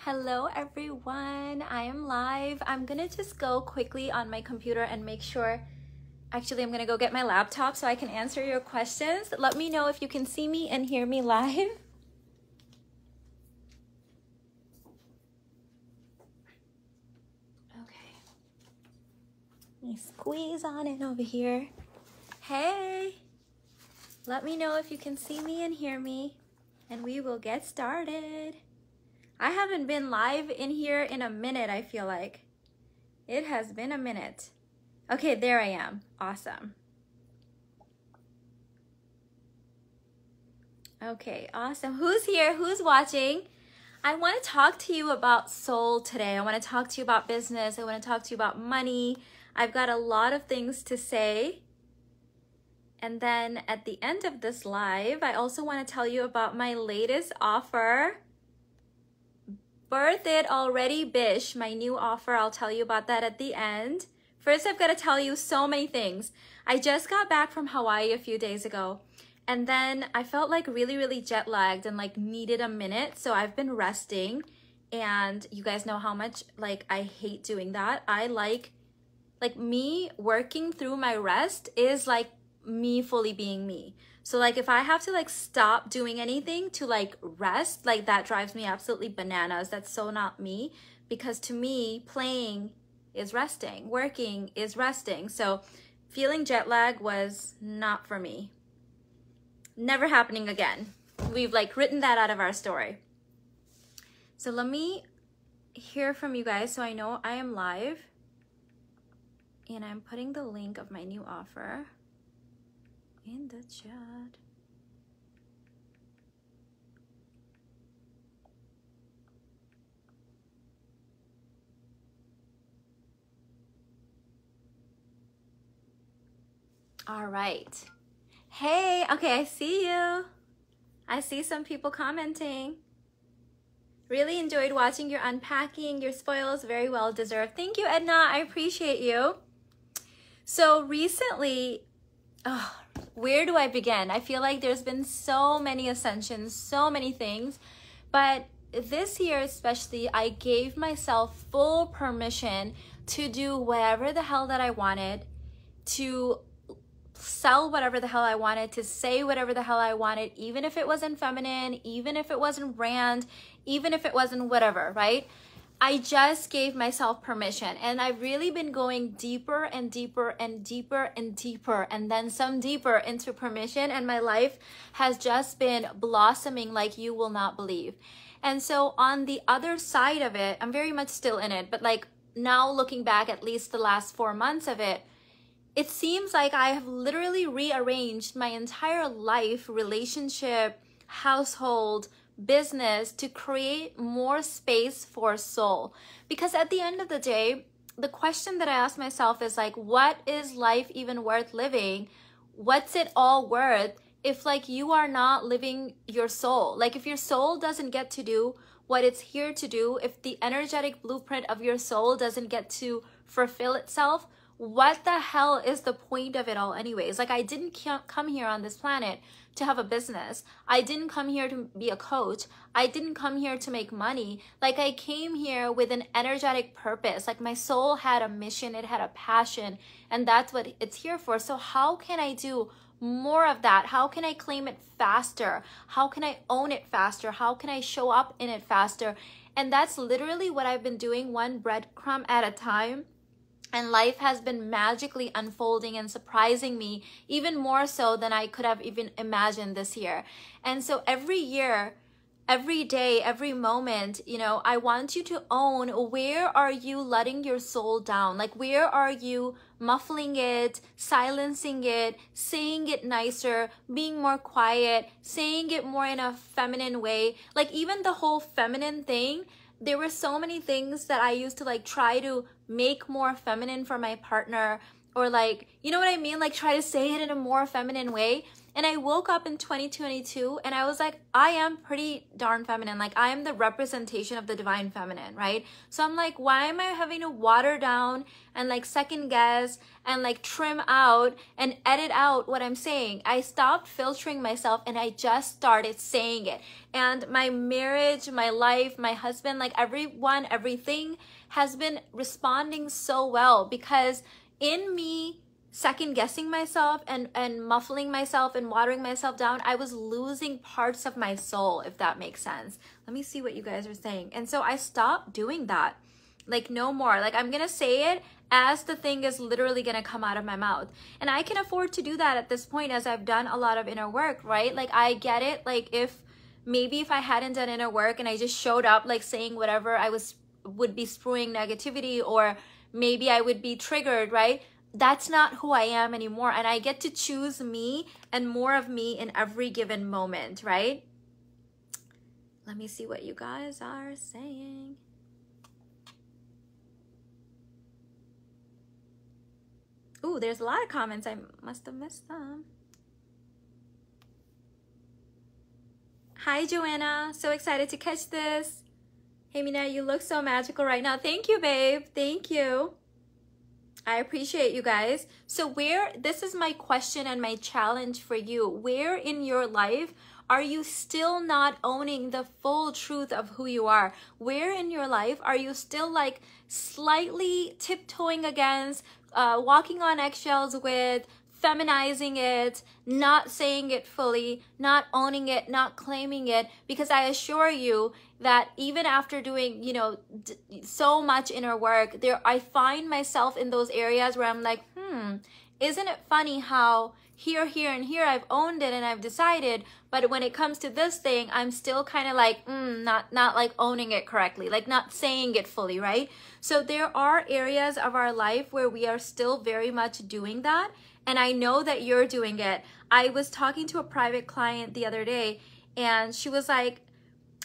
Hello everyone, I am live. I'm gonna just go quickly on my computer and make sure, actually I'm gonna go get my laptop so I can answer your questions. Let me know if you can see me and hear me live. Okay, let me squeeze on in over here. Hey, let me know if you can see me and hear me and we will get started. I haven't been live in here in a minute, I feel like. It has been a minute. Okay, there I am. Awesome. Okay, awesome. Who's here? Who's watching? I want to talk to you about soul today. I want to talk to you about business. I want to talk to you about money. I've got a lot of things to say. And then at the end of this live, I also want to tell you about my latest offer. Birth It Already Bish, my new offer. I'll tell you about that at the end. First, I've got to tell you so many things. I just got back from Hawaii a few days ago, and then I felt like really jet lagged and like needed a minute. So I've been resting, and you guys know how much like I hate doing that. I like me working through my rest is like me fully being me. So like if I have to like stop doing anything to like rest, like that drives me absolutely bananas. That's so not me, because to me, playing is resting, working is resting. So feeling jet lag was not for me. Never happening again. We've like written that out of our story. So let me hear from you guys so I know I am live. And I'm putting the link of my new offer in the chat. All right. Hey, okay, I see you. I see some people commenting. Really enjoyed watching your unpacking, your spoils, very well deserved. Thank you, Edna, I appreciate you. So recently, where do I begin? I feel like there's been so many ascensions, so many things, but this year especially, I gave myself full permission to do whatever the hell that I wanted, to sell whatever the hell I wanted, to say whatever the hell I wanted, even if it wasn't feminine, even if it wasn't brand, even if it wasn't whatever, right? I just gave myself permission, and I've really been going deeper and deeper and deeper and deeper and then some deeper into permission, and my life has just been blossoming like you will not believe. And so on the other side of it, I'm very much still in it, but like now looking back at least the last 4 months of it, it seems like I have literally rearranged my entire life, relationship, household, business to create more space for soul. Because at the end of the day, the question that I ask myself is like, what is life even worth living? What's it all worth if like you are not living your soul? Like if your soul doesn't get to do what it's here to do, if the energetic blueprint of your soul doesn't get to fulfill itself, what the hell is the point of it all anyways? Like I didn't come here on this planet to have a business. I didn't come here to be a coach. I didn't come here to make money. Like I came here with an energetic purpose. Like my soul had a mission, it had a passion, and that's what it's here for. So how can I do more of that? How can I claim it faster? How can I own it faster? How can I show up in it faster? And that's literally what I've been doing, one breadcrumb at a time. And life has been magically unfolding and surprising me even more so than I could have even imagined this year. And so every year, every day, every moment, you know, I want you to own, where are you letting your soul down? Like where are you muffling it, silencing it, saying it nicer, being more quiet, saying it more in a feminine way? Like even the whole feminine thing, there were so many things that I used to like try to make more feminine for my partner, or like, you know what I mean? Like try to say it in a more feminine way. And I woke up in 2022 and I was like, I am pretty darn feminine. Like I am the representation of the divine feminine, right? So I'm like, why am I having to water down and like second guess and like trim out and edit out what I'm saying? I stopped filtering myself and I just started saying it. And my marriage, my life, my husband, like everyone, everything has been responding so well, because in me second guessing myself and muffling myself and watering myself down, I was losing parts of my soul, if that makes sense. Let me see what you guys are saying. And so I stopped doing that. Like no more. Like I'm gonna say it as the thing is literally gonna come out of my mouth. And I can afford to do that at this point, as I've done a lot of inner work, right? Like I get it. Like if I hadn't done inner work and I just showed up like saying whatever, I would be spewing negativity, or maybe I would be triggered, right? That's not who I am anymore. And I get to choose me and more of me in every given moment, right? Let me see what you guys are saying. Ooh, there's a lot of comments. I must have missed them. Hi, Joanna. So excited to catch this. Hey, Mina, you look so magical right now. Thank you, babe. Thank you. I appreciate you guys. So this is my question and my challenge for you. Where in your life are you still not owning the full truth of who you are? Where in your life are you still like slightly tiptoeing against, walking on eggshells with, feminizing it, not saying it fully, not owning it, not claiming it? Because I assure you that even after doing, you know, so much inner work, I find myself in those areas where I'm like, isn't it funny how here, and here I've owned it and I've decided, but when it comes to this thing, I'm still kind of like, not like owning it correctly, like not saying it fully, right? So there are areas of our life where we are still very much doing that. And I know that you're doing it. I was talking to a private client the other day, and she was like,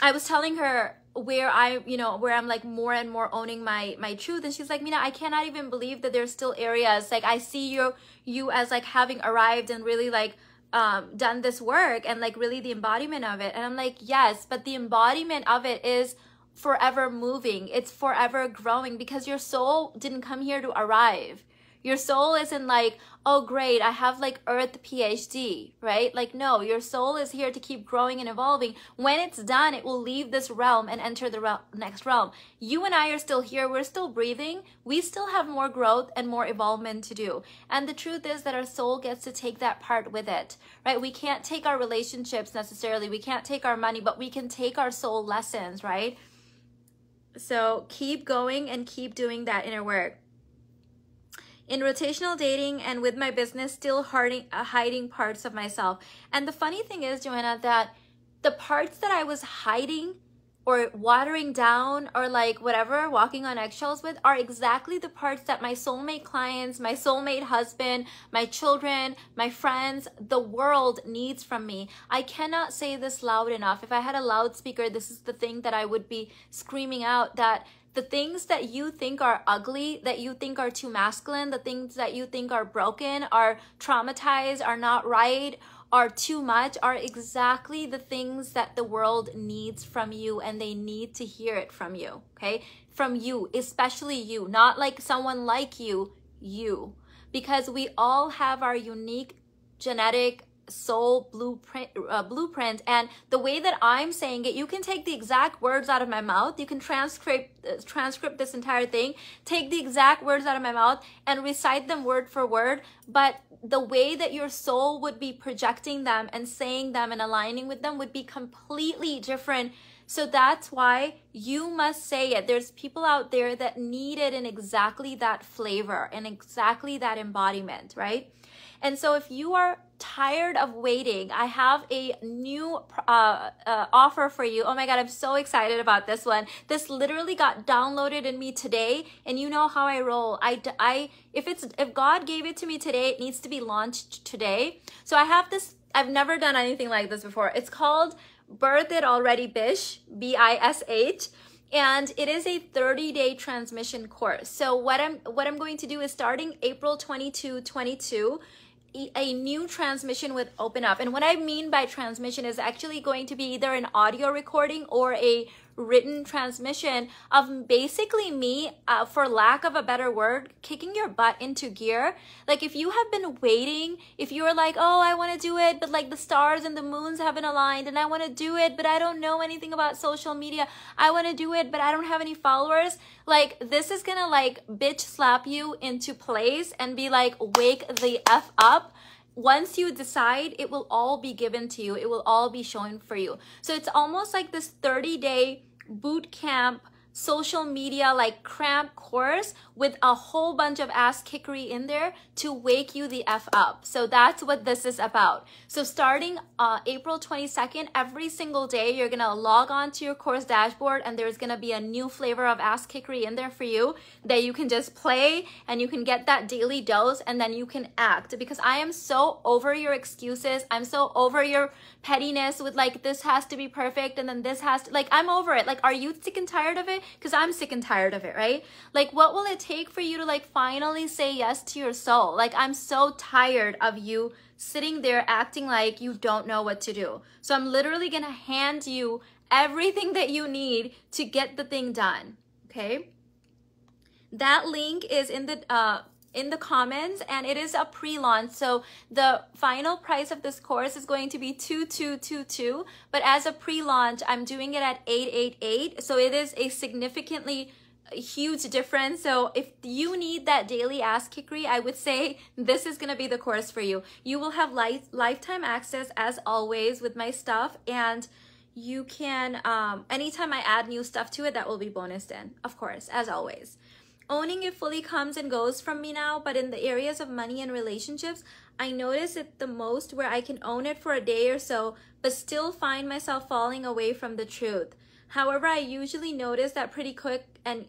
I was telling her where I'm like more and more owning my truth. And she's like, Mina, I cannot even believe that there's still areas, like I see you as like having arrived and really like done this work and like really the embodiment of it. And I'm like, yes, but the embodiment of it is forever moving. It's forever growing, because your soul didn't come here to arrive. Your soul isn't like, oh great, I have like Earth PhD, right? Like no, your soul is here to keep growing and evolving. When it's done, it will leave this realm and enter the next realm. You and I are still here. We're still breathing. We still have more growth and more evolvement to do. And the truth is that our soul gets to take that part with it, right? We can't take our relationships necessarily. We can't take our money, but we can take our soul lessons, right? So keep going and keep doing that inner work. In rotational dating and with my business, still hiding parts of myself. And the funny thing is, Joanna, that the parts that I was hiding or watering down or like whatever, walking on eggshells with, are exactly the parts that my soulmate clients, my soulmate husband, my children, my friends, the world needs from me. I cannot say this loud enough. If I had a loudspeaker, this is the thing that I would be screaming out, that the things that you think are ugly, that you think are too masculine, the things that you think are broken, are traumatized, are not right, are too much, are exactly the things that the world needs from you, and they need to hear it from you, okay? From you, especially you, not like someone like you, you. Because we all have our unique genetic soul blueprint, and the way that I'm saying it, you can take the exact words out of my mouth, you can transcript this entire thing, take the exact words out of my mouth and recite them word for word, but the way that your soul would be projecting them and saying them and aligning with them would be completely different. So that's why you must say it. There's people out there that need it in exactly that flavor and exactly that embodiment, right? And so if you are tired of waiting, I have a new offer for you. Oh my God, I'm so excited about this one. This literally got downloaded in me today, and you know how I roll. If God gave it to me today, it needs to be launched today. So I have this, I've never done anything like this before. It's called Birth It Already Bish, B-I-S-H. And it is a 30-day transmission course. So what I'm going to do is, starting April 22, 22, a new transmission would open up. And what I mean by transmission is actually going to be either an audio recording or a written transmission of basically me, for lack of a better word, kicking your butt into gear. Like if you have been waiting, if you're like, oh, I want to do it, but like the stars and the moons haven't aligned, and I want to do it, but I don't know anything about social media. I want to do it, but I don't have any followers. Like this is gonna like bitch slap you into place and be like, wake the F up. Once you decide, it will all be given to you. It will all be shown for you. So it's almost like this 30-day boot camp, social media like cramp course with a whole bunch of ass kickery in there to wake you the F up. So that's what this is about. So starting April 22nd, every single day, you're gonna log on to your course dashboard and there's gonna be a new flavor of ass kickery in there for you that you can just play and you can get that daily dose and then you can act. Because I am so over your excuses. I'm so over your pettiness with like, this has to be perfect and then this has to, like, I'm over it. Like, are you sick and tired of it? Because I'm sick and tired of it, right? Like, what will it take for you to like finally say yes to your soul? Like, I'm so tired of you sitting there acting like you don't know what to do. So I'm literally gonna hand you everything that you need to get the thing done, okay? That link is in the comments, and it is a pre-launch. So the final price of this course is going to be $2,222, but as a pre-launch, I'm doing it at $888. So it is a significantly huge difference. So if you need that daily ass kickery, I would say this is going to be the course for you. You will have lifetime access as always with my stuff, and you can, anytime I add new stuff to it, that will be bonused in, of course, as always. Owning it fully comes and goes from me now, but in the areas of money and relationships, I notice it the most where I can own it for a day or so, but still find myself falling away from the truth. However, I usually notice that pretty quick and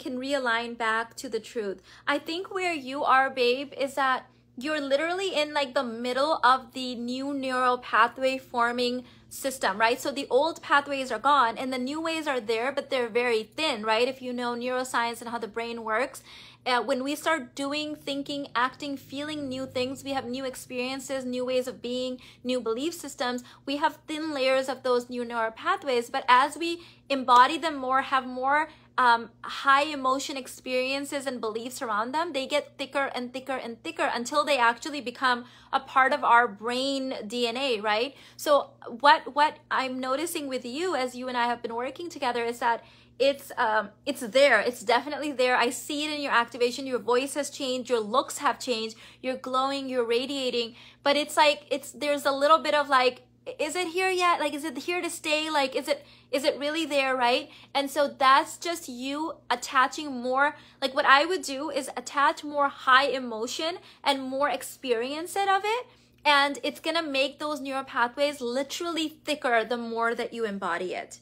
can realign back to the truth. I think where you are, babe, is that you're literally in like the middle of the new neural pathway forming system, right? So the old pathways are gone and the new ways are there, but they're very thin, right? If you know neuroscience and how the brain works, when we start doing, thinking, acting, feeling new things, we have new experiences, new ways of being, new belief systems. We have thin layers of those new neural pathways, but as we embody them more, have more high emotion experiences and beliefs around them, they get thicker and thicker and thicker until they actually become a part of our brain DNA, right? So what I'm noticing with you as you and I have been working together is that it's there. It's definitely there. I see it in your activation. Your voice has changed. Your looks have changed. You're glowing. You're radiating. But it's like, there's a little bit of like, is it here yet? Like, is it here to stay? Like, is it really there, right? And so that's just you attaching more. Like what I would do is attach more high emotion and more experience of it. And it's going to make those neural pathways literally thicker the more that you embody it.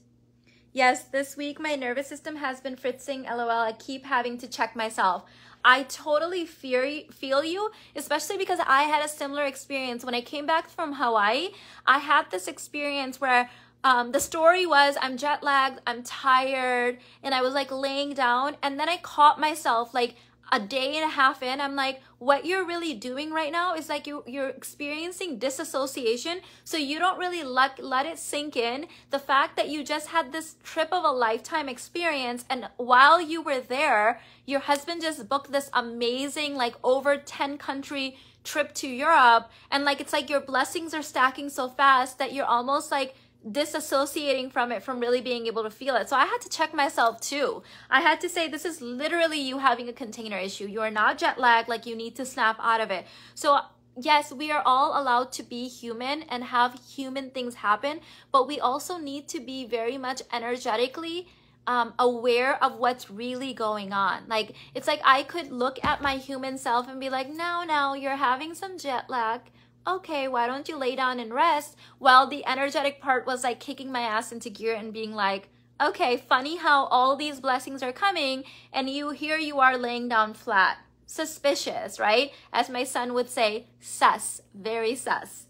Yes, this week my nervous system has been fritzing, LOL. I keep having to check myself. I totally feel you, especially because I had a similar experience. When I came back from Hawaii, I had this experience where the story was I'm jet lagged, I'm tired, and I was like laying down, and then I caught myself like a day and a half in, I'm like, what you're really doing right now is like you're experiencing disassociation, so you don't really let it sink in. The fact that you just had this trip of a lifetime experience, and while you were there, your husband just booked this amazing like over 10 country trip to Europe, and like it's like your blessings are stacking so fast that you're almost like disassociating from it, from really being able to feel it. So I had to check myself too. I had to say, this is literally you having a container issue. You are not jet lagged, like you need to snap out of it. So yes, we are all allowed to be human and have human things happen, but we also need to be very much energetically aware of what's really going on. Like, it's like I could look at my human self and be like, no, you're having some jet lag. Okay, why don't you lay down and rest? Well, the energetic part was like kicking my ass into gear and being like, okay, funny how all these blessings are coming and here you are laying down flat. Suspicious, right? As my son would say, sus, very sus.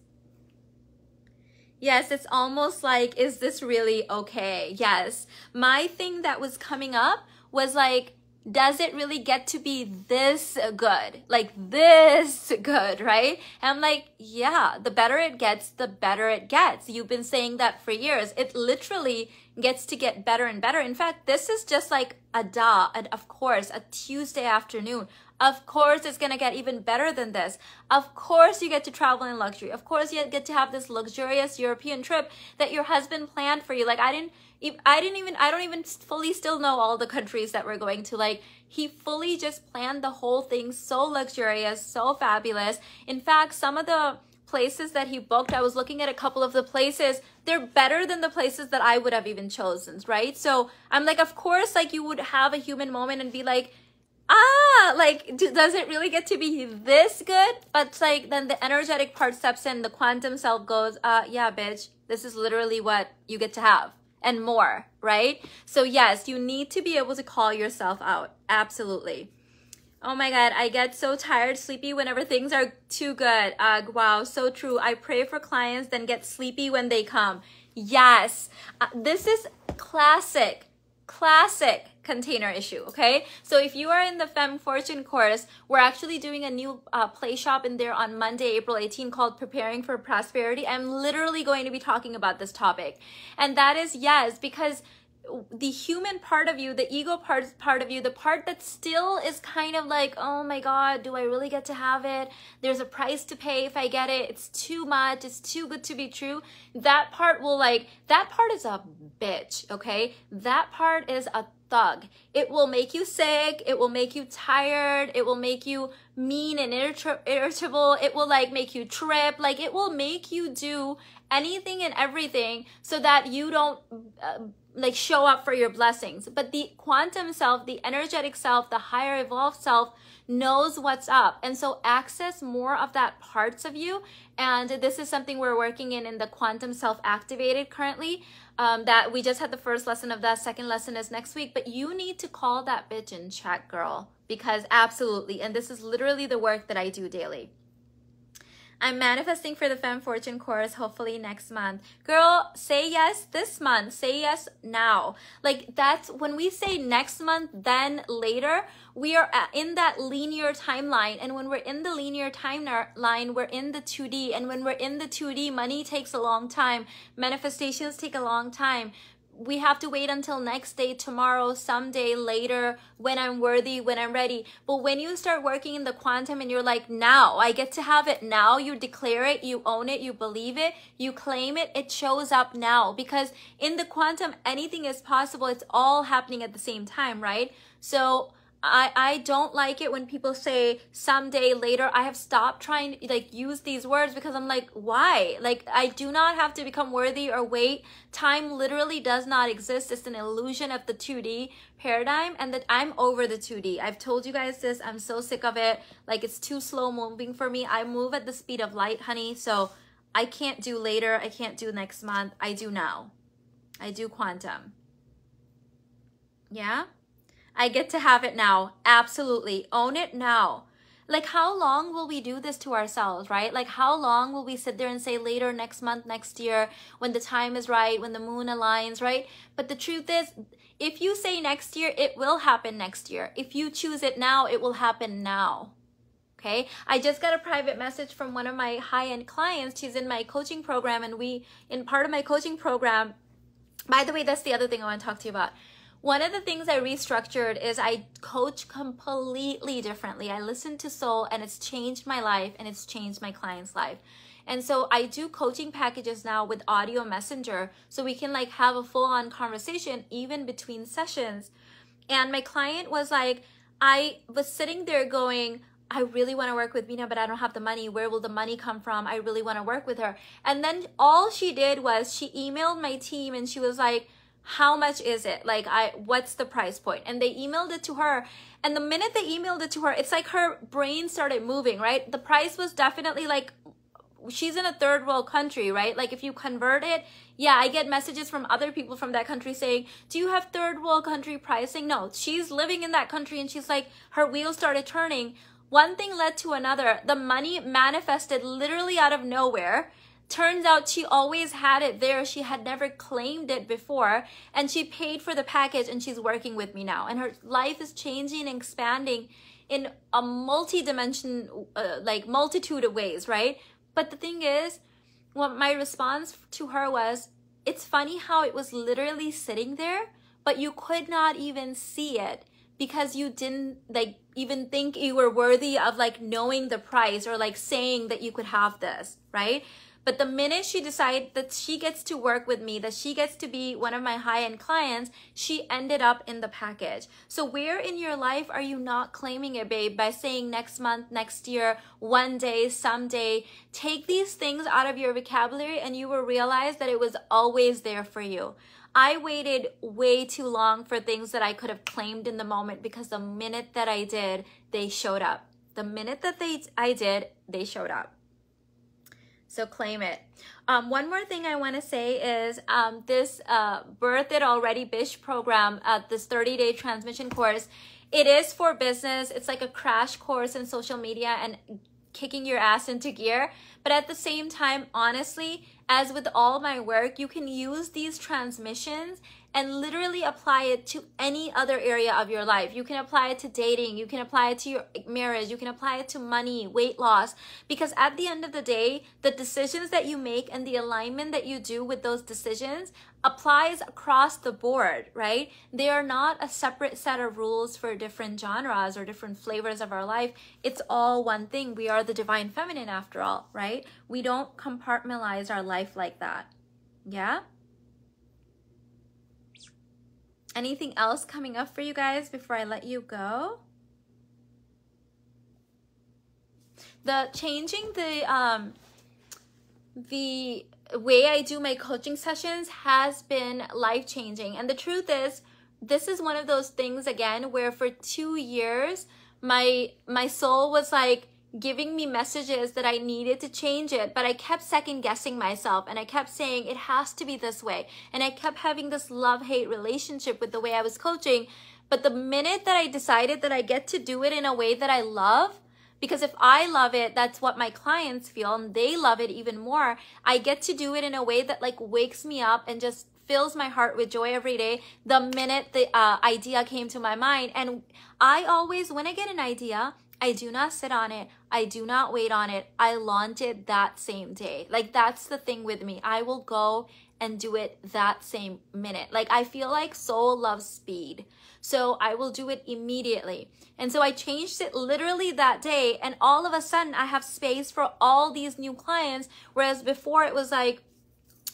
Yes, it's almost like, is this really okay? Yes. My thing that was coming up was like, does it really get to be this good? Like this good, right? And I'm like, yeah, the better it gets, the better it gets. You've been saying that for years. It literally gets to get better and better. In fact, this is just like of course, a Tuesday afternoon. Of course, it's going to get even better than this. Of course, you get to travel in luxury. Of course, you get to have this luxurious European trip that your husband planned for you. Like I don't even fully still know all the countries that we're going to. Like he fully just planned the whole thing so luxurious, so fabulous. In fact, some of the places that he booked, I was looking at a couple of the places, they're better than the places that I would have even chosen, right? So I'm like, of course, like you would have a human moment and be like, like, does it really get to be this good? But like, then the energetic part steps in, the quantum self goes, yeah, bitch, this is literally what you get to have and more, right? So yes, you need to be able to call yourself out. Absolutely. Oh my God, I get so tired, sleepy whenever things are too good. Wow, so true. I pray for clients, then get sleepy when they come. Yes, this is classic container issue, okay? So if you are in the Femme Fortune course, we're actually doing a new play shop in there on Monday, April 18, called Preparing for Prosperity. I'm literally going to be talking about this topic. And that is, yes, because the human part of you, the ego part of you, the part that still is kind of like, oh my God, do I really get to have it? There's a price to pay if I get it. It's too much. It's too good to be true. That part that part is a bitch, okay? That part is a thug. It will make you sick. It will make you tired. It will make you mean and irritable. It will like make you trip. Like it will make you do anything and everything so that you don't like show up for your blessings. But the quantum self, the energetic self, the higher evolved self knows what's up. And so access more of that parts of you. And this is something we're working in the quantum self activated currently. That we just had the first lesson of that. Second lesson is next week. But you need to call that bitch in check, girl. Because absolutely. And this is literally the work that I do daily. I'm manifesting for the Femme Fortune course, hopefully next month. Girl, say yes this month. Say yes now. Like that's when we say next month, then later, we are in that linear timeline. And when we're in the linear timeline, we're in the 2D. And when we're in the 2D, money takes a long time. Manifestations take a long time. We have to wait until next day, tomorrow, someday, later, when I'm worthy, when I'm ready. But when you start working in the quantum and you're like, now, I get to have it now, you declare it, you own it, you believe it, you claim it, it shows up now. Because in the quantum, anything is possible. It's all happening at the same time, right? So I don't like it when people say someday, later. I have stopped trying to like use these words because I'm like, why? Like I do not have to become worthy or wait. Time literally does not exist. It's an illusion of the 2D paradigm, and that I'm over the 2D. I've told you guys this. I'm so sick of it. Like it's too slow moving for me. I move at the speed of light, honey. So I can't do later. I can't do next month. I do now. I do quantum. Yeah? I get to have it now. Absolutely. Own it now. Like how long will we do this to ourselves, right? Like how long will we sit there and say later, next month, next year, when the time is right, when the moon aligns, right? But the truth is, if you say next year, it will happen next year. If you choose it now, it will happen now. Okay. I just got a private message from one of my high-end clients. She's in my coaching program, and in part of my coaching program, by the way, that's the other thing I want to talk to you about. One of the things I restructured is I coach completely differently. I listen to soul, and it's changed my life, and it's changed my client's life. And so I do coaching packages now with audio messenger, so we can like have a full-on conversation even between sessions. And my client was like, I was sitting there going, I really want to work with Veena, but I don't have the money. Where will the money come from? I really want to work with her. And then all she did was she emailed my team, and she was like, how much is it? Like, what's the price point? And they emailed it to her. And the minute they emailed it to her, it's like her brain started moving, right? The price was definitely like, she's in a third world country, right? Like if you convert it, yeah, I get messages from other people from that country saying, do you have third world country pricing? No, she's living in that country, and she's like, her wheels started turning. One thing led to another. The money manifested literally out of nowhere. Turns out she always had it there. She had never claimed it before, and she paid for the package, and she's working with me now. And her life is changing and expanding in a multitude of ways, right? But the thing is, what my response to her was, it's funny how it was literally sitting there, but you could not even see it because you didn't like even think you were worthy of like knowing the price or like saying that you could have this, right? But the minute she decided that she gets to work with me, that she gets to be one of my high-end clients, she ended up in the package. So where in your life are you not claiming it, babe, by saying next month, next year, one day, someday? Take these things out of your vocabulary and you will realize that it was always there for you. I waited way too long for things that I could have claimed in the moment because the minute that I did, they showed up. The minute that I did, they showed up. So claim it. One more thing I want to say is this Birth It Already Bish program, this 30-day transmission course, it is for business. It's like a crash course in social media and kicking your ass into gear. But at the same time, honestly, as with all my work, you can use these transmissions and literally apply it to any other area of your life. You can apply it to dating. You can apply it to your marriage. You can apply it to money, weight loss. Because at the end of the day, the decisions that you make and the alignment that you do with those decisions applies across the board, right? They are not a separate set of rules for different genres or different flavors of our life. It's all one thing. We are the divine feminine after all, right? We don't compartmentalize our life like that. Yeah? Anything else coming up for you guys before I let you go? Changing the way I do my coaching sessions has been life-changing. And the truth is, this is one of those things, again, where for 2 years, my soul was like giving me messages that I needed to change it, but I kept second-guessing myself, and I kept saying it has to be this way, and I kept having this love-hate relationship with the way I was coaching. But the minute that I decided that I get to do it in a way that I love, because if I love it, that's what my clients feel, and they love it even more. I get to do it in a way that like wakes me up and just fills my heart with joy every day the minute the idea came to my mind. And I always, when I get an idea, I do not sit on it. I do not wait on it. I launch it that same day. Like, that's the thing with me. I will go and do it that same minute. Like, I feel like soul loves speed. So I will do it immediately. And so I changed it literally that day. And all of a sudden I have space for all these new clients. Whereas before it was like,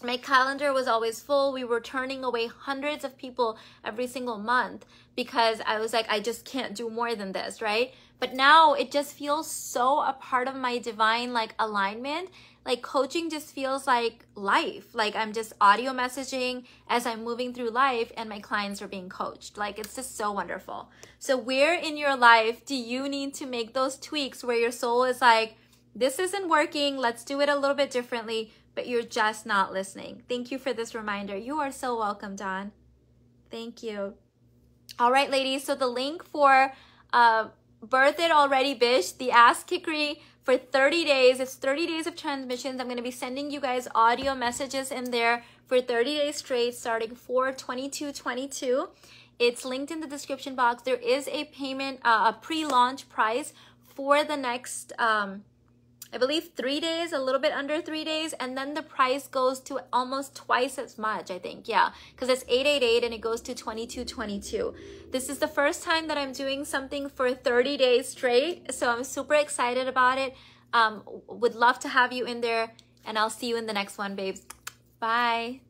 my calendar was always full. We were turning away hundreds of people every single month because I was like, I just can't do more than this, right? But now it just feels so a part of my divine like alignment. Like coaching just feels like life. Like I'm just audio messaging as I'm moving through life and my clients are being coached. Like it's just so wonderful. So where in your life do you need to make those tweaks where your soul is like, this isn't working, let's do it a little bit differently, but you're just not listening? Thank you for this reminder. You are so welcome, Dawn. Thank you. All right, ladies. So the link for Birth It Already Bish, the Ass Kickery for 30 days. It's 30 days of transmissions. I'm going to be sending you guys audio messages in there for 30 days straight, starting 4/22/22. It's linked in the description box. There is a payment, a pre-launch price for the next, I believe 3 days, a little bit under 3 days, and then the price goes to almost twice as much, I think. Yeah, because it's $888 and it goes to $2222. This is the first time that I'm doing something for 30 days straight, so I'm super excited about it. Would love to have you in there, and I'll see you in the next one, babes. Bye.